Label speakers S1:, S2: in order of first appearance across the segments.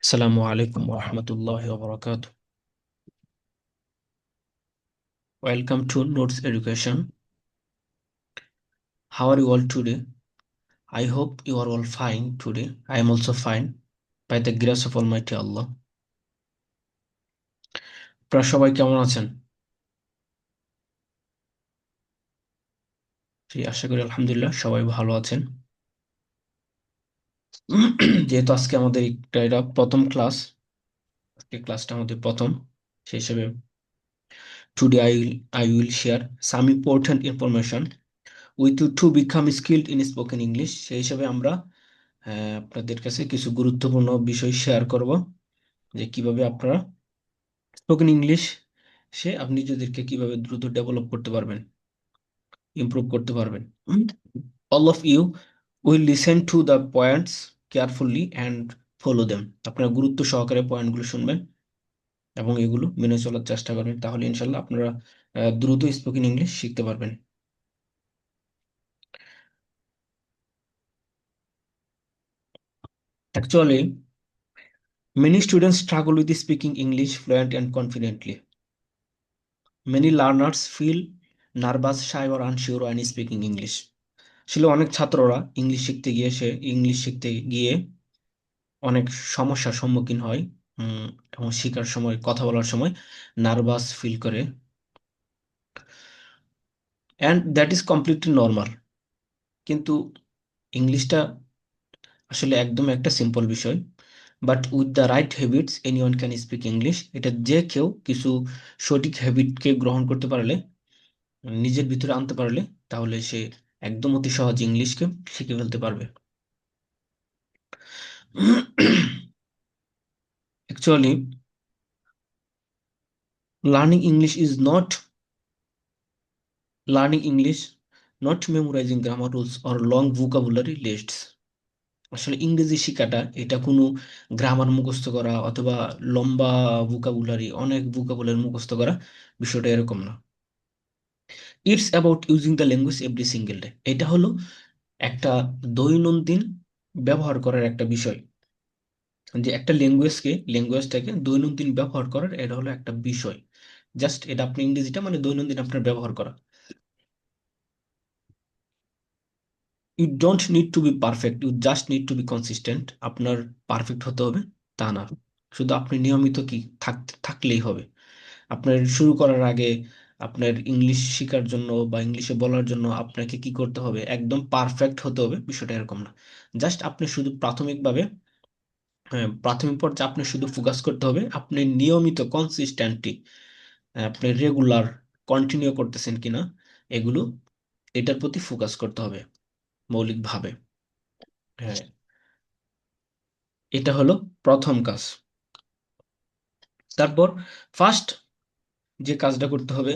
S1: Assalamu alaikum wa rahmatullahi wa barakatuh. Welcome to Notes Education. How are you all today? I hope you are all fine today. I am also fine by the grace of Almighty Allah. আপনারা সবাই কেমন আছেন? জি, আশা করি আলহামদুলিল্লাহ সবাই ভালো আছেন। যেহেতু আজকে আমাদের এটা প্রথম ক্লাস, আজকে ক্লাসটা আমাদের প্রথম, সেই হিসেবে today I will share some important information with you to become skilled in spoken English. সেই হিসেবে আমরা আপনাদের কাছে কিছু গুরুত্বপূর্ণ বিষয় শেয়ার করব, যে কিভাবে আপনারা স্পোকেন ইংলিশ আপনি নিজেদেরকে কিভাবে দ্রুত ডেভেলপ করতে পারবেন, ইমপ্রুভ করতে পারবেন। All of you will listen to the points carefully and follow them. আপনারা গুরুত্ব সহকারে পয়েন্টগুলো শুনবেন এবং এগুলো মেনে চলার চেষ্টা করবেন, তাহলে ইনশাল্লাহ আপনারা দ্রুত স্পোকেন ইংলিশ শিখতে পারবেন। Actually many students struggle with speaking English fluent and confidently. Many learners feel nervous, shy or unsure when speaking English. আসলে অনেক ছাত্ররা ইংলিশ শিখতে গিয়ে অনেক সমস্যার সম্মুখীন হয়, উম, এবং শেখার সময়, কথা বলার সময় নার্ভাস ফিল করে, and that is completely normal. কিন্তু ইংলিশটা আসলে একদম একটা সিম্পল বিষয়, but with the right habits anyone can speak English. এটা যে কেউ কিছু সঠিক হ্যাবিটকে গ্রহণ করতে পারলে, নিজের ভিতরে আনতে পারলে, তাহলে সে একদম অতি সহজ ইংলিশকে শিখে ফেলতে পারবে। Actually learning English is not learning English not memorising grammar rules or long vocabulary lists. আসলে ইংরেজি শেখাটা এটা কোনো গ্রামার মুখস্থ করা অথবা লম্বা অনেক ভোকাবুলারি মুখস্থ করা, বিষয়টা এরকম না। It's about using the language every single day. এটা হলো একটা দৈনন্দিন ব্যবহার করার একটা বিষয়, যে একটা ল্যাঙ্গুয়েজটাকে দৈনন্দিন ব্যবহার করার, এটা হলো একটা বিষয়। জাস্ট এটা আপনি ইংরেজিটা মানে দৈনন্দিন আপনার ব্যবহার করা। You don't need to be perfect, you just need to be consistent. আপনার পারফেক্ট হতে হবে তা না, শুধু আপনি নিয়মিত থাকলেই হবে। আপনার শুরু করার আগে আপনার ইংলিশ শেখার জন্য বা ইংলিশে বলার জন্য আপনাকে কি করতে হবে, একদম পারফেক্ট হতে হবে, বিষয়টা এরকম না। জাস্ট আপনি শুধু প্রাথমিকভাবে, হ্যাঁ, প্রাথমিক পর্যায়ে আপনি শুধু ফোকাস করতে হবে আপনি নিয়মিত কনসিস্টেন্টলি, আপনি রেগুলার কন্টিনিউ করতেছেন কিনা, এগুলো, এটার প্রতি ফোকাস করতে হবে মৌলিকভাবে। হ্যাঁ, এটা হলো প্রথম কাজ। তারপর ফার্স্ট যে কাজটা করতে হবে,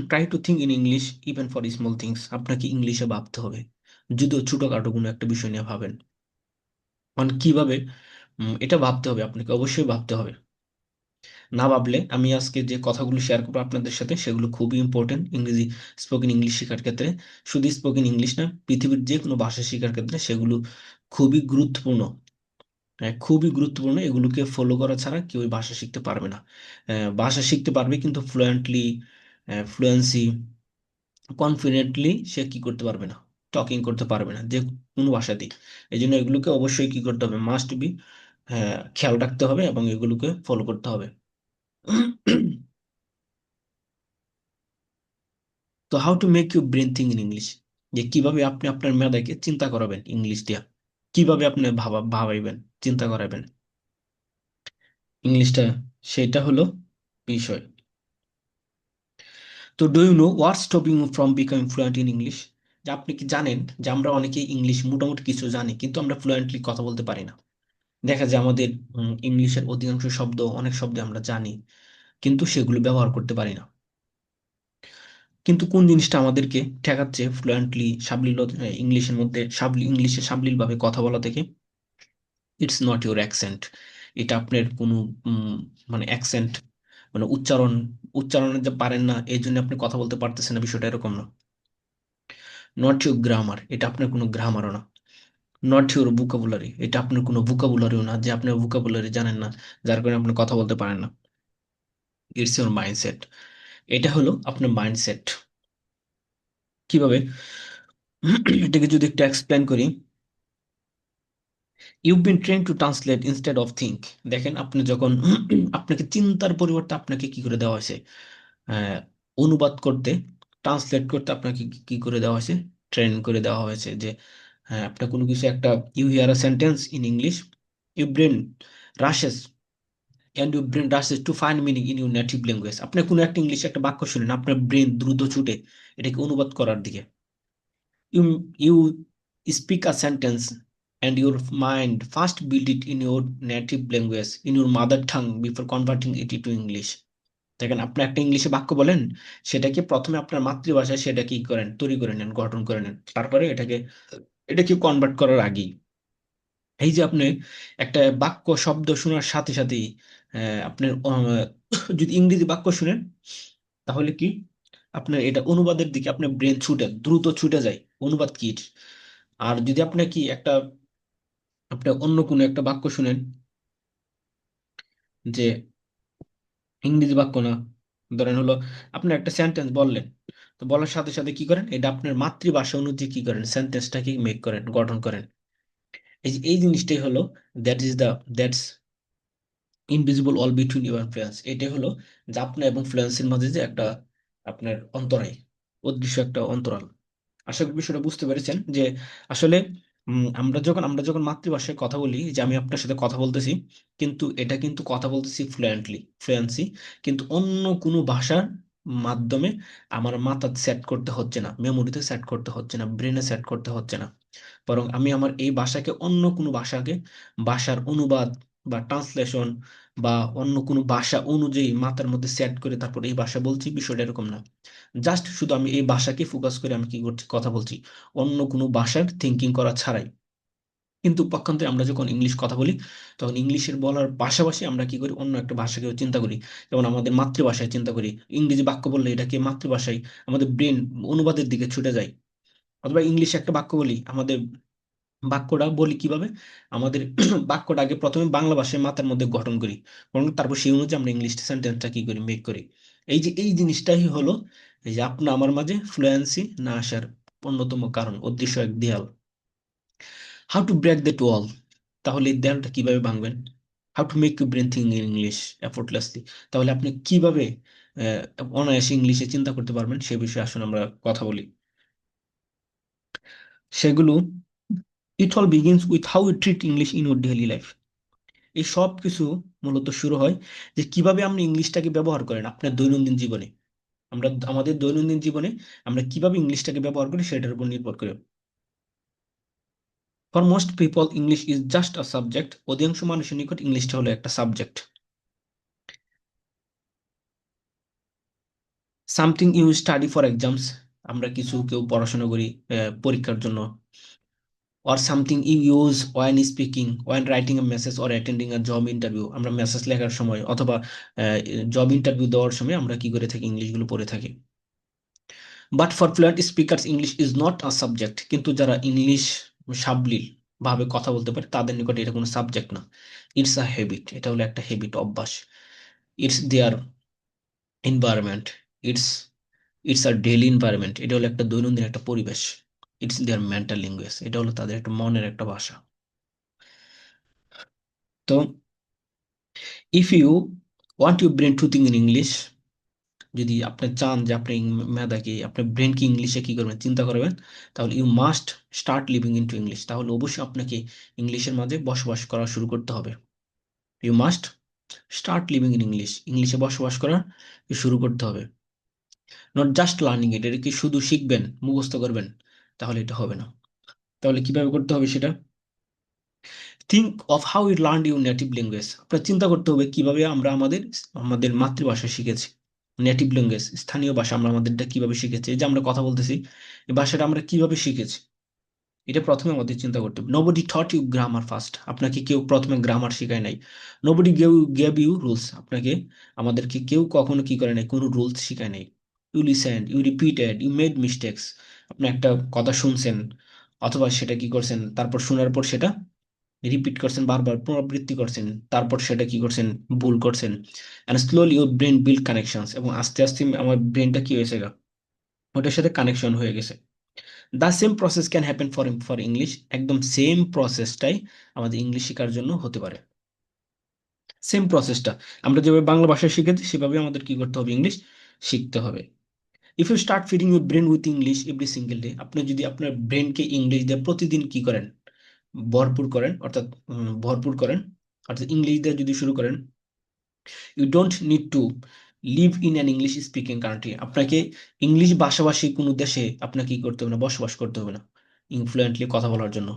S1: try to think in English even for small things. আপনাকে ইংলিশে ভাবতে হবে, যদিও ছোটখাটো কোনো একটা বিষয় নিয়ে ভাবেন, মানে কিভাবে, এটা ভাবতে হবে, আপনাকে অবশ্যই ভাবতে হবে। না ভাবলে, আমি আজকে যে কথাগুলো শেয়ার করবো আপনাদের সাথে, সেগুলো খুবই ইম্পর্টেন্ট স্পোকেন ইংলিশ শেখার ক্ষেত্রে। শুধু স্পোকেন ইংলিশ না, পৃথিবীর যে কোনো ভাষা শেখার ক্ষেত্রে সেগুলো খুবই গুরুত্বপূর্ণ। হ্যাঁ, খুবই গুরুত্বপূর্ণ। এগুলোকে ফলো করা ছাড়া কেউ ভাষা শিখতে পারবে না। ভাষা শিখতে পারবে কিন্তু ফ্লুয়েন্সি, কনফিডেন্টলি সে কি করতে পারবে না, টকিং করতে পারবে না যে কোনো ভাষাতেই। এই জন্য এগুলোকে অবশ্যই কি করতে হবে, মাস্ট বি, খেয়াল রাখতে হবে এবং এগুলোকে ফলো করতে হবে। তো how to make you brain think in English, যে কিভাবে আপনি আপনার মেধাকে চিন্তা করাবেন ইংলিশ দিয়া, কিভাবে আপনি ভাবাইবেন, চিন্তা করাবেন ইংলিশটা, সেটা হলো বিষয়। তো do you know what's stopping you from becoming fluent in English? যে আপনি কি জানেন যে আমরা অনেকেই ইংলিশ মোটামুটি কিছু জানি, কিন্তু আমরা ফ্লুয়েন্টলি কথা বলতে পারি না। দেখা যায় আমাদের ইংলিশের অধিকাংশ শব্দ, অনেক শব্দ আমরা জানি, কিন্তু সেগুলো ব্যবহার করতে পারি না। কিন্তু কোন জিনিসটা আমাদেরকে ঠেকাচ্ছে ফ্লুয়েন্টলি সাবলীল ইংলিশে সাবলীল ভাবে কথা বলা থেকে? It's not your accent. এটা আপনার কোনো মানে অ্যাকসেন্ট, মানে উচ্চারণের যে পারেন না এই জন্য আপনি কথা বলতে পারতেছেন না, বিষয়টা এরকম না। নট ইউর গ্রামার, এটা আপনার কোনো গ্রামারও না। নট ইউর ভোকাবুলারি, এটা আপনার কোনো ভোকাবুলারিও না যে আপনি ভোকাবুলারি জানেন না, যার কারণে আপনি কথা বলতে পারেন না। It's your mindset. এটা হলো আপনার মাইন্ডসেট। কিভাবে এটাকে যদি একটু এক্সপ্লেন করি, you been train to translate instead of think. দেখেন আপনি যখন আপনাকে চিন্তার পরিবর্তে আপনাকে কি করে দেওয়া হয়েছে, আহ, অনুবাদ করতে, ট্রান্সলেট করতে আপনাকে কি কি করে দেওয়া হয়েছে, ট্রেন করে দেওয়া হয়েছে যে হ্যাঁ, আপনার কোনো কিছু একটা, you hear a sentence in English, you brain rushes and you brain rushes to find meaning in your native language. আপনি কোনো একটা ইংলিশে একটা বাক্য শুনেন, আপনার ব্রেন দ্রুত ছুটে এটাকে অনুবাদ করার দিকে। You speak a sentence and your mind first build it in your native language, in your mother tongue before converting it to English. দেখেন আপনি একটা ইংলিশে বাক্য বলেন, সেটাকে প্রথমে আপনার মাতৃভাষায় সেটা কি করেন, তৈরি করে নেন, গঠন করে নেন, তারপরে এটাকে কনভার্ট করার আগেই এই যে আপনি একটা বাক্য শব্দ শোনার সাথে সাথেই আপনার যদি ইংরেজি বাক্য শুনেন, তাহলে কি আপনার এটা অনুবাদের দিকে আপনার ব্রেন দ্রুত ছুটে যায়। অনুবাদ কি? আর যদি আপনি কি একটা, আপনি অন্য কোনো একটা বাক্য শুনেন যে ইংরেজি বাক্য না, ধরেন হলো আপনি একটা সেন্টেন্স বললেন, তো বলার সাথে সাথে কি করেন, এটা আপনার মাতৃভাষা অনুযায়ী কি করেন, সেন্টেন্সটাকে মেক করেন, গঠন করেন। এই যে এই জিনিসটাই হলো, that's invisible wall between you and fluency. এটাই হলো যে আপনার এবং ফ্লুয়েন্সির মাঝে যে একটা আপনার অন্তরায়, অদৃশ্য একটা অন্তরাল। আশা করি বিষয়টা বুঝতে পেরেছেন যে আসলে আমরা যখন মাতৃভাষায় কথা বলি, যে আমি আপনার সাথে কথা বলতেছি, কিন্তু এটা কিন্তু কথা বলতেছি ফ্লুয়েন্সি, কিন্তু অন্য কোনো ভাষার মাধ্যমে আমার মাথা সেট করতে হচ্ছে না, মেমোরিতে সেট করতে হচ্ছে না, ব্রেনে সেট করতে হচ্ছে না। বরং আমি আমার এই ভাষাকে অন্য কোনো ভাষাকে, ভাষার অনুবাদ বা ট্রান্সলেশন বা অন্য কোনো ভাষা অনুযায়ী মাথার মধ্যে সেট করে তারপর এই ভাষা বলছি, বিষয়টা এরকম না। জাস্ট শুধু আমি এই ভাষাকে ফোকাস করে আমি কি করছি, কথা বলছি, অন্য কোনো ভাষার থিঙ্কিং করা ছাড়াই। কিন্তু পক্ষান্তরে আমরা যখন ইংলিশ কথা বলি, তখন ইংলিশের বলার পাশাপাশি আমরা কি করি, অন্য একটা ভাষাকেও চিন্তা করি। যেমন আমাদের মাতৃভাষায় চিন্তা করি, ইংরেজি বাক্য বললে এটাকে মাতৃভাষায় আমাদের ব্রেন অনুবাদের দিকে ছুটে যায়। অথবা ইংলিশে একটা বাক্য বলি, আমাদের বাক্যটা বলি কিভাবে, আমাদের বাক্যটা আগে প্রথমে বাংলা ভাষায় মাথার মধ্যে গঠন করি, এবং তারপর সেই অনুযায়ী আমরা ইংলিশ সেন্টেন্সটা কি করি, মেক করি। এই যে এই জিনিসটাই হলো এই যে আপনার আমার মাঝে ফ্লুয়েন্সি না আসার অন্যতম কারণ, অদৃশ্য এক দেয়াল। How to break that wall, তাহলে এই দেয়ালটা কিভাবে ভাঙবেন? How to make you brain think in English effortlessly, তাহলে আপনি কিভাবে অনায়াসে ইংলিশে চিন্তা করতে পারবেন, সে বিষয়ে আসলে আমরা কথা বলি। সেগুলো, it all begins with how you treat English in your daily life. এই সব কিছু মূলত শুরু হয় যে কিভাবে আপনি ইংলিশটাকে ব্যবহার করেন আপনার দৈনন্দিন জীবনে। আমরা আমাদের দৈনন্দিন জীবনে আমরা কিভাবে ইংলিশটাকে ব্যবহার করি সেটার উপর নির্ভর করে। For most people English is just a subject, অধিকাংশ মানুষের নিকট ইংলিশটা হলো একটা subject, something you study for exams, আমরা কিছু কেউ পড়াশোনা করি পরীক্ষার জন্য, or something you use when speaking, when writing a message or attending a job interview, আমরা মেসেজ লেখার সময় অথবা জব ইন্টারভিউ দেওয়ার সময় আমরা কি করে থাকি, ইংলিশগুলো পড়ে থাকি। But for fluent speakers English is not a subject, কিন্তু যারা ইংলিশ সাবলীল ভাবে কথা বলতে পারে তাদের নিকট এটা কোনো সাবজেক্ট না। ইটস আ হ্যাবিট, এটা হলো একটা হ্যাবিট, অভ্যাস। It's their environment, it's it's our daily environment, এটা হলো একটা দৈনন্দিন একটা পরিবেশ। ইটস দেয়ার মেন্টাল ল্যাঙ্গুয়েজ, এটা হলো তাদের একটা মনের একটা ভাষা। তো if you want you brain to think in English, যদি আপনি চান যে আপনি মেধাকে, আপনার ব্রেনকে ইংলিশে কি করবেন, চিন্তা করবেন, তাহলে you must start living into English, তাহলে অবশ্যই আপনাকে ইংলিশের মাঝে বসবাস করা শুরু করতে হবে। You must start living in English, ইংলিশে বসবাস করা শুরু করতে হবে। নট জাস্ট লার্নিং ইট, এটা কি শুধু শিখবেন, মুখস্থ করবেন, তাহলে এটা হবে না। তাহলে কিভাবে করতে হবে সেটা, think of how eat learn your native language. আপনার চিন্তা করতে হবে কিভাবে আমরা আমাদের আমাদের মাতৃভাষা শিখেছি, নেটিভ ল্যাঙ্গুয়েজ, স্থানীয় ভাষা আমরা আমাদেরটা কিভাবে শিখেছি, এই যে আমরা কথা বলতেছি, এই ভাষাটা আমরা কিভাবে শিখেছি, এটা প্রথমে আমাদের চিন্তা করতে হবে। Nobody taught you grammar first, আপনাকে কেউ প্রথমে গ্রামার শেখায় নাই। নোবডি গেভ ইউ রুলস, আপনাকে আমাদেরকে কেউ কখনো কি করে নাই, কোনো রুলস শিখায় নাই। You listened, you repeated, you made mistakes, আপনি একটা কথা শুনছেন, অথবা সেটা কি করছেন, তারপর শোনার পর সেটা রিপিট করছেন, বারবার পুনরাবৃত্তি করছেন, তারপর সেটা কি করছেন, ভুল করছেন। And slowly your brain build connections, এবং আস্তে আস্তে আমার ব্রেনটা কি হয়েছে গা, ওটার সাথে কানেকশন হয়ে গেছে। The same process can happen for for English, একদম সেম প্রসেসটাই আমাদের ইংলিশ শেখার জন্য হতে পারে। সেম প্রসেসটা আমরা যেভাবে বাংলা ভাষা শিখেছি সেভাবে আমাদের কি করতে হবে, ইংলিশ শিখতে হবে। If you start feeding your brain with English every single day, আপনি যদি আপনার ব্রেনকে ইংলিশ দিয়ে প্রতিদিন কি করেন, ভরপুর করেন, অর্থাৎ ভরপুর করেন, অর্থাৎ ইংলিশ দিয়ে যদি শুরু করেন, you don't need to live in an English speaking country, আপনাকে ইংলিশ ভাষাভাষী কোনো দেশে আপনাকে কি করতে হবে না, বসবাস করতে হবে না ইনফ্লুয়েন্টলি কথা বলার জন্য।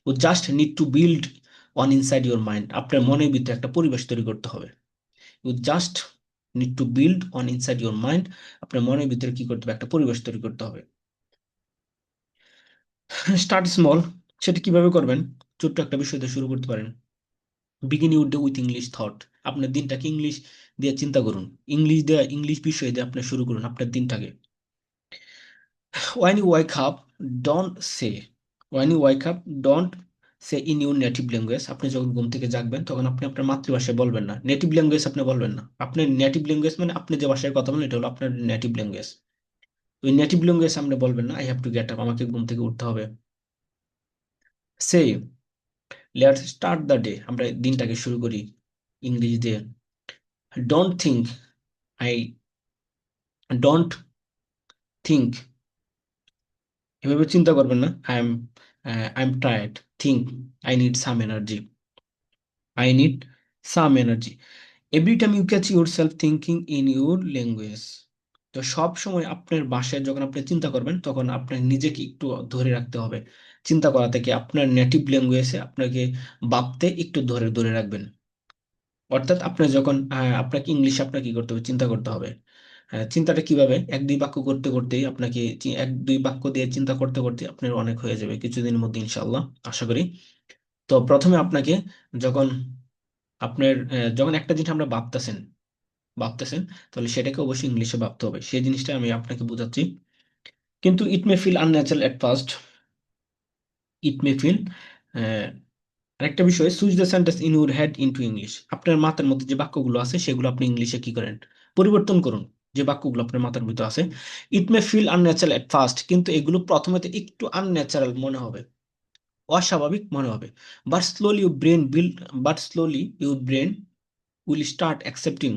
S1: ও just need to build on inside your mind, আপনার মনের ভিতরে একটা পরিবেশ তৈরি করতে হবে। You just need to build on inside your mind, আপনার মনের ভিতরে কি করতে হবে, একটা পরিবেশ তৈরি করতে হবে। স্টার্ট স্মল, সেটা কিভাবে করবেন, ছোট্ট একটা বিষয় দিয়ে শুরু করতে পারেন। Begin your day with English thought, আপনার দিনটাকে ইংলিশ দিয়ে চিন্তা করুন, ইংলিশ দিয়ে, ইংলিশ বিষয় দিয়ে আপনি শুরু করুন আপনার দিনটাকে। when you wake up don't say when you wake up don't say in your native language, আপনি যখন ঘুম থেকে জাগবেন তখন আপনি আপনার মাতৃভাষায় বলবেন না, নেটিভ ল্যাঙ্গুয়েজ আপনি বলবেন না। আপনার নেটিভ ল্যাঙ্গুয়েজ মানে আপনি যে ভাষায় কথা বলেন এটা হলো আপনার নেটিভ ল্যাঙ্গুয়েজ। ওই নেটিভ ল্যাঙ্গুয়েজ আপনি বলবেন না I have to get up, আমাকে ঘুম থেকে উঠতে হবে। সেই লেটস স্টার্ট দ্য ডে, আমরা দিনটাকে শুরু করি ইংরেজি দিয়ে। Don't think, I don't think, এভাবে চিন্তা করবেন না, I am tired, think I need some energy, I need some energy. Every time you catch yourself thinking in your language, তো সব সময় আপনার ভাষায় যখন আপনি চিন্তা করবেন তখন আপনার নিজেকে একটু ধরে রাখতে হবে, চিন্তা করা থেকে আপনার নেটিভ ল্যাঙ্গুয়েজে আপনাকে ভাবতে একটু ধরে ধরে রাখবেন। অর্থাৎ আপনি যখন আপনাকে ইংলিশে আপনাকে কি করতে হবে, চিন্তা করতে হবে। চিন্তাটা কিভাবে, এক দুই বাক্য করতে করতেই আপনাকে এক দুই বাক্য দিয়ে চিন্তা করতে করতে আপনার অনেক হয়ে যাবে কিছুদিনের মধ্যে ইনশাআল্লাহ, আশা করি। তো প্রথমে আপনাকে যখন আপনার যখন একটা জিনিস আমরা ভাবতেছেন তাহলে সেটাকে অবশ্যই ইংলিশে ভাবতে হবে, সেই জিনিসটা আমি আপনাকে বোঝাচ্ছি। কিন্তু it may feel unnatural at first, it may feel, আরেকটা বিষয়, switch the sentence in your head into English, আপনার মাথার মধ্যে যে বাক্যগুলো আছে সেগুলো আপনি ইংলিশে কি করেন, পরিবর্তন করুন। যে বাক্যগুলো আপনার মাথার ভিতরে আছে, ইট may feel unnatural at first, কিন্তু এগুলো প্রথমে তো একটু আনন্যাচারাল মনে হবে, অস্বাভাবিক মনে হবে। But slowly your brain build but slowly your brain will start accepting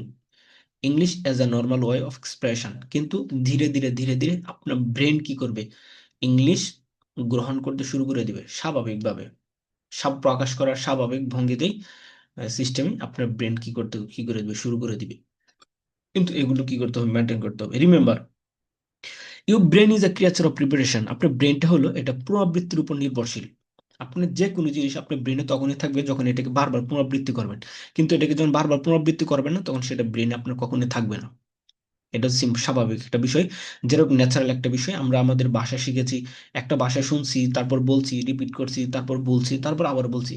S1: English as a normal way of expression, কিন্তু ধীরে ধীরে ধীরে ধীরে আপনার ব্রেন কি করবে, ইংলিশ গ্রহণ করতে শুরু করে দিবে স্বাভাবিকভাবে, সব প্রকাশ করার স্বাভাবিক ভঙ্গিতেই সিস্টেমে আপনার ব্রেন কি করে দিবে, শুরু করে দিবে। কিন্তু এগুলো কি করতে হবে, মেনটেন করতে হবে। Remember, your brain is a creature of preparation, আপনার ব্রেনটা হলো এটা পুনরাবৃত্তির উপর নির্ভরশীল। আপনার যে কোনো জিনিস আপনার ব্রেনে তখনই থাকবে যখন এটাকে বারবার পুনরাবৃত্তি করবেন, কিন্তু এটাকে যখন বারবার পুনরাবৃত্তি করবেন না তখন সেটা ব্রেনে আপনার কখনোই থাকবে না। এটা স্বাভাবিক একটা বিষয়, যেরকম ন্যাচারাল একটা বিষয়। আমরা আমাদের ভাষা শিখেছি, একটা ভাষা শুনছি, তারপর বলছি, রিপিট করছি, তারপর বলছি, তারপর আবার বলছি,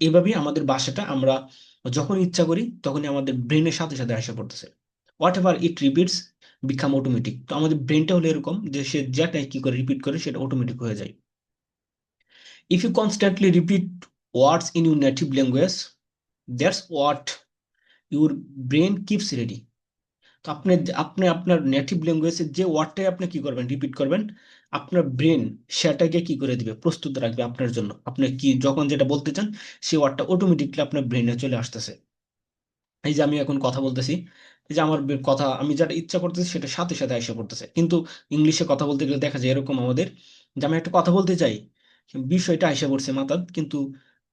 S1: এভাবেই আমাদের ভাষাটা আমরা যখন ইচ্ছা করি তখনই আমাদের ব্রেনের সাথে সাথে আসে পড়তেছে। What ever it repeats become automatic, তো আমাদের ব্রেনটা হলো এরকম যে সে যেটাই কি করে রিপিট করে সেটা অটোমেটিক হয়ে যায়। If you constantly repeat words in your native language, that's what your brain keeps ready, তো আপনি আপনি আপনার নেটিভ ল্যাঙ্গুয়েজে যে ওয়ার্ডটাই আপনি কি করবেন, রিপিট করবেন, আপনার ব্রেন সেটাকে কি করে দিবে, প্রস্তুত রাখবে আপনার জন্য। আপনি কি যখন যেটা বলতে চান সেই ওয়ার্ডটা অটোমেটিকলি আপনার ব্রেনে চলে আসতেছে। এই যে আমি এখন কথা বলতেছি, এই যে আমার কথা আমি যেটা ইচ্ছা করতেছি সেটা সাথে সাথে এসে পড়তেছে। কিন্তু ইংলিশে কথা বলতে গেলে দেখা যায় এরকম আমাদের, যে আমি একটা কথা বলতে চাই, বিষয়টা এসে পড়ছে মাথায়, কিন্তু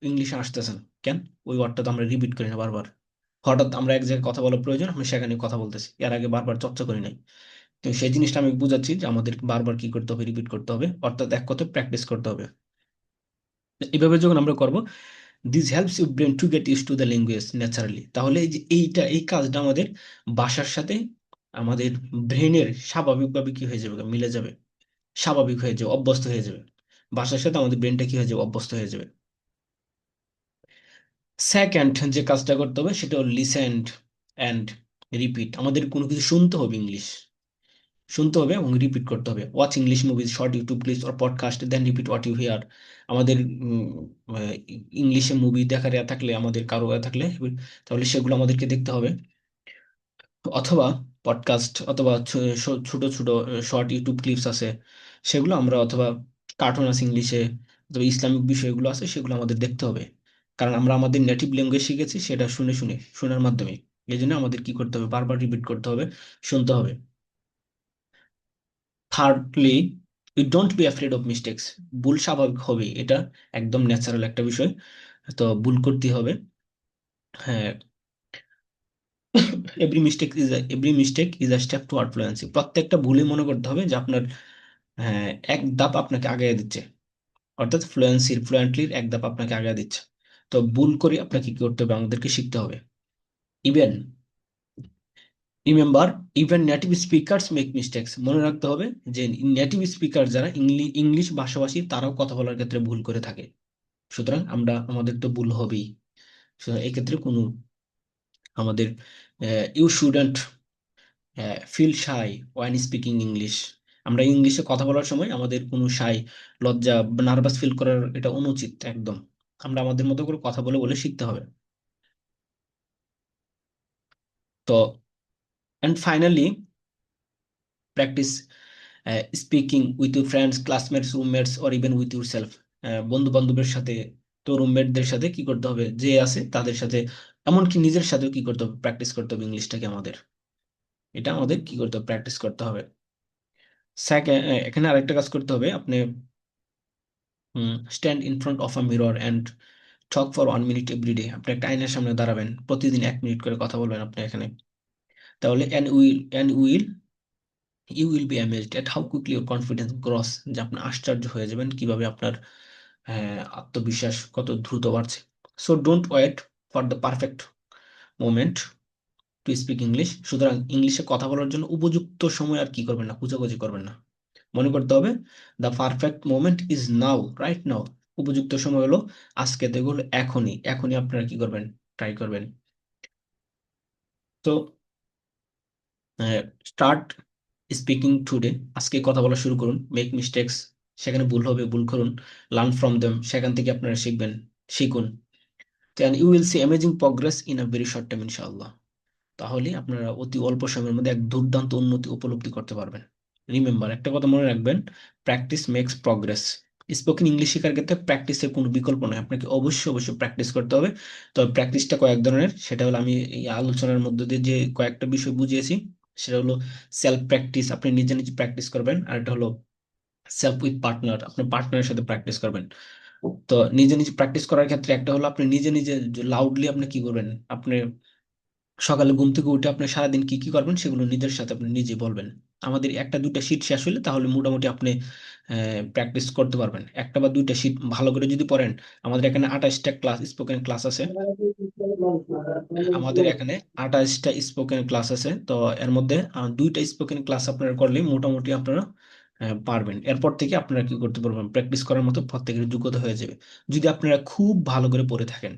S1: ইংলিশে আসতেছে না কেন, ওই ওয়ার্ডটা তো আমরা রিপিট করি না বারবার। হঠাৎ আমরা এক জায়গায় কথা বলার প্রয়োজন, আমি সেখানে কথা বলতেছি, এর আগে বারবার চর্চা করি নাই। তো সেই জিনিসটা আমি বুঝাচ্ছি যে আমাদের বারবার কি করতে হবে, রিপিট করতে হবে, অর্থাৎ এক কথায় প্র্যাকটিস করতে হবে। এইভাবে যখন আমরা করব, this helps you brain to get use to the language naturally, তাহলে এই যে এই কাজটা আমাদের ভাষার সাথে আমাদের ব্রেনের স্বাভাবিকভাবে কি হয়ে যাবে, মিলে যাবে, স্বাভাবিক হয়ে যাবে, অভ্যস্ত হয়ে যাবে। ভাষার সাথে আমাদের ব্রেনটা কি হয়ে যাবে, অভ্যস্ত হয়ে যাবে। সেকেন্ড যে কাজটা করতে হবে সেটা হলো লিসেন্ড অ্যান্ড রিপিট, আমাদের কোনো কিছু শুনতে হবে ইংলিশ, শুনতে হবে এবং রিপিট করতে হবে। Watch English movies, short YouTube clips or podcast, then repeat what you hear. আমাদের ইংলিশে মুভি দেখার ইয়া থাকলে, আমাদের কারো ইয়া থাকলে, তাহলে সেগুলো আমাদেরকে দেখতে হবে। অথবা পডকাস্ট, অথবা ছোট ছোট শর্ট ইউটিউব ক্লিপস আছে, সেগুলো আমরা, অথবা কার্টুন আছে ইংলিশে, অথবা ইসলামিক বিষয়গুলো আছে, সেগুলো আমাদের দেখতে হবে। কারণ আমরা আমাদের নেটিভ ল্যাঙ্গুয়েজ শিখেছি সেটা শুনে শুনে, শোনার মাধ্যমে। এই জন্য আমাদের কি করতে হবে, বারবার রিপিট করতে হবে, শুনতে হবে। Thirdly, you don't be afraid of mistakes. ভুল স্বাভাবিক হবে, এটা একদম ন্যাচারাল একটা বিষয়। তো ভুল করতে হবে। হ্যাঁ, every mistake is a step toward fluency. প্রত্যেকটা ভুলে মনে করতে হবে যে আপনার, হ্যাঁ, এক ধাপ আপনাকে আগায় দিচ্ছে, অর্থাৎ ফ্লুয়েন্টলির এক ধাপ আপনাকে আগায় দিচ্ছে। তো ভুল করে আপনাকে কি করতে হবে, আমাদেরকে শিখতে হবে। Even, remember, even native speakers make mistakes. মনে রাখতে হবে যে নেটিভ স্পিকার যারা ইংলিশ ভাষাভাষী, তারাও কথা বলার ক্ষেত্রে ভুল করে থাকে। সুতরাং আমাদের তো ভুল হবেই। সুতরাং এক্ষেত্রে কোনো আমাদের, you shouldn't feel shy when speaking English. আমরা ইংলিশে কথা বলার সময় আমাদের কোনো লজ্জা, নার্ভাস ফিল করার এটা অনুচিত একদম। আমরা আমাদের মতো করে কথা বলে বলে শিখতে হবে। তো, and finally, practice speaking with your friends, classmates, roommates, or even with your self. বন্ধু বান্ধবের সাথে, তো রুমমেটদের সাথে কি করতে হবে, যে আছে তাদের সাথে, এমনকি নিজের সাথেও কি করতে হবে, প্র্যাকটিস করতে হবে ইংলিশটাকে আমাদের। এটা আমাদের কি করতে হবে, প্র্যাকটিস করতে হবে। এখানে আরেকটা কাজ করতে হবে। আপনি stand in front of a mirror and talk for 1 minute every day. আপনি একটা আয়নার সামনে দাঁড়াবেন, প্রতিদিন 1 মিনিট করে কথা বলবেন আপনি এখানে। তাহলে you will be amazed at how quickly your confidence grows. যে আপনি আশ্চর্য হয়ে যাবেন কিভাবে আপনার আত্মবিশ্বাস কত দ্রুত বাড়ছে। So don't wait for the perfect moment to speak English. সুতরাং ইংলিশে কথা বলার জন্য উপযুক্ত সময় আর কি করবেন না, খোঁজাখুঁজি করবেন না। মনে করতে হবে, the perfect moment is now, right now. উপযুক্ত সময় হলো আজকে, দেখুন এখনই, এখনই আপনারা কি করবেন, ট্রাই করবেন। তো স্টার্ট স্পিকিং টুডে। আজকে কথা বলা শুরু করুন। মেক মিস্টেক্স, সেখানে ভুল হবে, ভুল করুন। লার্ন ফ্রম দেম, সেখান থেকে আপনারা শিখবেন, শিখুন। Then you will see amazing progress in a very short time, ইনশাআল্লাহ। তাহলে আপনারা অতি অল্প সময়ের মধ্যে এক দুর্দান্ত উন্নতি উপলব্ধি করতে পারবেন। রিমেম্বার, একটা কথা মনে রাখবেন, practice makes progress. Spoken English শেখার ক্ষেত্রে প্র্যাকটিসের কোনো বিকল্প নয়, আপনাকে অবশ্যই অবশ্যই প্র্যাকটিস করতে হবে। তবে প্র্যাকটিসটা কয়েক ধরনের, সেটা হলো আমি এই আলোচনার মধ্যে দিয়ে যে কয়েকটা বিষয় বুঝিয়েছি, সেটা হলো সেলফ প্র্যাকটিস, আপনি নিজে নিজে প্র্যাকটিস করবেন। আর এটা হলো সেলফ উইথ পার্টনার, আপনি পার্টনারের সাথে প্র্যাকটিস করবেন। তো নিজে নিজে প্র্যাকটিস করার ক্ষেত্রে একটা হলো আপনি নিজে নিজে লাউডলি আপনি কি করবেন, আপনি সকালে ঘুম থেকে উঠে আপনি সারাদিন কি কি করবেন সেগুলো নিজের সাথে আপনি নিজে বলবেন। আমাদের একটা দুইটা শীট শেষ হলে তাহলে মোটামুটি আপনি প্র্যাকটিস করতে পারবেন। একটা বা দুইটা শীট ভালো করে যদি পড়েন, আমাদের এখানে 28টা ক্লাস, স্পোকেন ক্লাস আছে। আমাদের এখানে 28টা স্পোকেন ক্লাস আছে। তো এর মধ্যে দুইটা স্পোকেন ক্লাস আপনারা করলে মোটামুটি আপনারা পারবেন। এরপর থেকে আপনারা কি করতে পারবেন, প্র্যাকটিস করার মতো প্রত্যেকের যোগ্যতা হয়ে যাবে। যদি আপনারা খুব ভালো করে পড়ে থাকেন,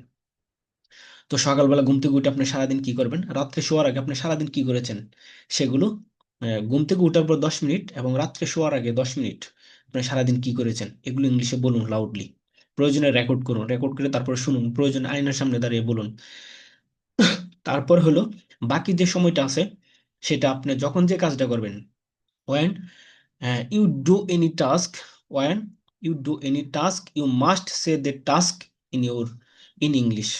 S1: তো সকালবেলা ঘুম থেকে উঠে আপনি সারাদিন কি করবেন, রাত্রে শোয়ার আগে আপনি সারাদিন কি করেছেন সেগুলো, ঘুম থেকে উঠার পর 10 মিনিট এবং রাত্রে শোয়ার আগে 10 মিনিট আপনি সারাদিন কি করেছেন এগুলো ইংলিশে বলুন লাউডলি। প্রয়োজনে রেকর্ড করুন, রেকর্ড করে তারপরে শুনুন, প্রয়োজনে আয়নার সামনে দাঁড়িয়ে বলুন। তারপর হলো বাকি যে সময়টা আছে, সেটা আপনি যখন যে কাজটা করবেন, when you do any task, when you do any task, you must say the task in English.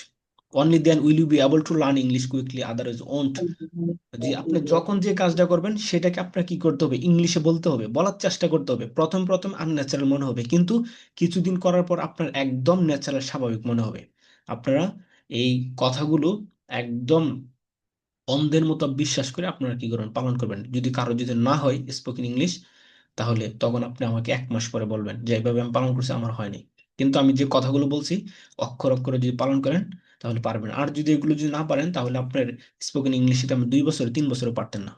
S1: Only then will you be able to learn English quickly, otherwise won't. যে আপনি যখন যে কাজটা করবেন সেটাকে আপনার কি করতে হবে, ইংলিশে বলতে হবে, বলার চেষ্টা করতে হবে। প্রথম প্রথম আনন্যাচারাল মনে হবে, কিন্তু কিছুদিন করার পর আপনার একদম ন্যাচারাল, স্বাভাবিক মনে হবে। আপনারা এই কথাগুলো একদম অন্ধের মতো বিশ্বাস করে আপনারা কি করবেন, পালন করবেন। যদি কারো যদি না হয় স্পোকেন ইংলিশ, তাহলে তখন আপনি আমাকে 1 মাস পরে বলবেন যে এইভাবে আমি পালন করছি, আমার হয়নি। কিন্তু আমি যে কথাগুলো বলছি অক্ষর অক্ষরে যদি পালন করেন তাহলে পারবেন। আর যদি এগুলো যদি না পারেন তাহলে আপনার স্পোকেন ইংলিশে আমি 2 বছর 3 বছরও পারতেন না।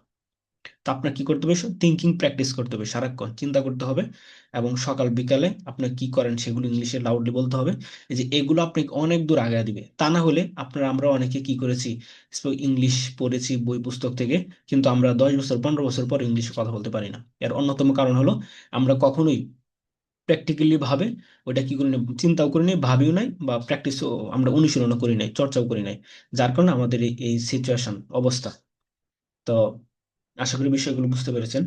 S1: তো আপনার কি করতে হবে, থিঙ্কিং প্র্যাকটিস করতে হবে, সারাক্ষণ চিন্তা করতে হবে। এবং সকাল বিকালে আপনার কি করেন সেগুলো ইংলিশে লাউডলি বলতে হবে। এই যে এগুলো আপনাকে অনেক দূর আগায় দিবে। তা না হলে আপনারা, আমরা অনেকে কি করেছি, ইংলিশ পড়েছি বই পুস্তক থেকে, কিন্তু আমরা 10 বছর 15 বছর পর ইংলিশে কথা বলতে পারি না। এর অন্যতম কারণ হলো আমরা কখনোই প্র্যাকটিক্যালি ভাবে ওটা কি করি না, চিন্তাও করি নাই, ভাবিও নাই, বা প্র্যাকটিসও আমরা অনুশীলনও করি নাই, চর্চাও করি নাই। যার কারণে আমাদের এই এই সিচুয়েশন অবস্থা। তো আশা করি বিষয়গুলো বুঝতে পেরেছেন।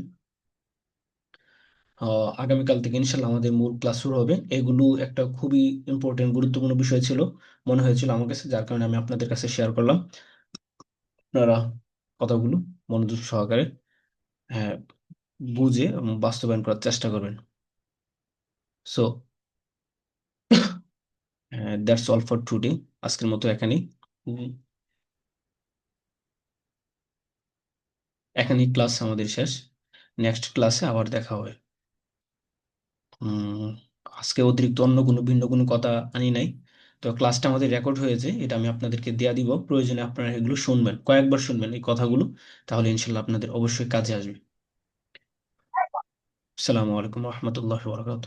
S1: আগামীকাল থেকে ইনশাল্লাহ আমাদের মূল ক্লাস শুরু হবে। এগুলো একটা খুবই ইম্পর্টেন্ট, গুরুত্বপূর্ণ বিষয় ছিল মনে হয়েছিল আমার কাছে, যার কারণে আমি আপনাদের কাছে শেয়ার করলাম। আপনারা কথাগুলো মনোযোগ সহকারে, হ্যাঁ, বুঝে এবং বাস্তবায়ন করার চেষ্টা করবেন। So that's all for today. আজকের মতো এখানেই, উম, এখানেই ক্লাস আমাদের শেষ। নেক্সট ক্লাসে আবার দেখা হবে। উম, আজকে অতিরিক্ত অন্য কোনো ভিন্ন কোনো কথা আনি নাই। তো ক্লাসটা আমাদের রেকর্ড হয়েছে, এটা আমি আপনাদেরকে দেয়া দিব, প্রয়োজনে আপনারা এগুলো শুনবেন, কয়েকবার শুনবেন এই কথাগুলো, তাহলে ইনশাল্লাহ আপনাদের অবশ্যই কাজে আসবে। আসসালামু আলাইকুম রহমতুল্লাহ বরকাত।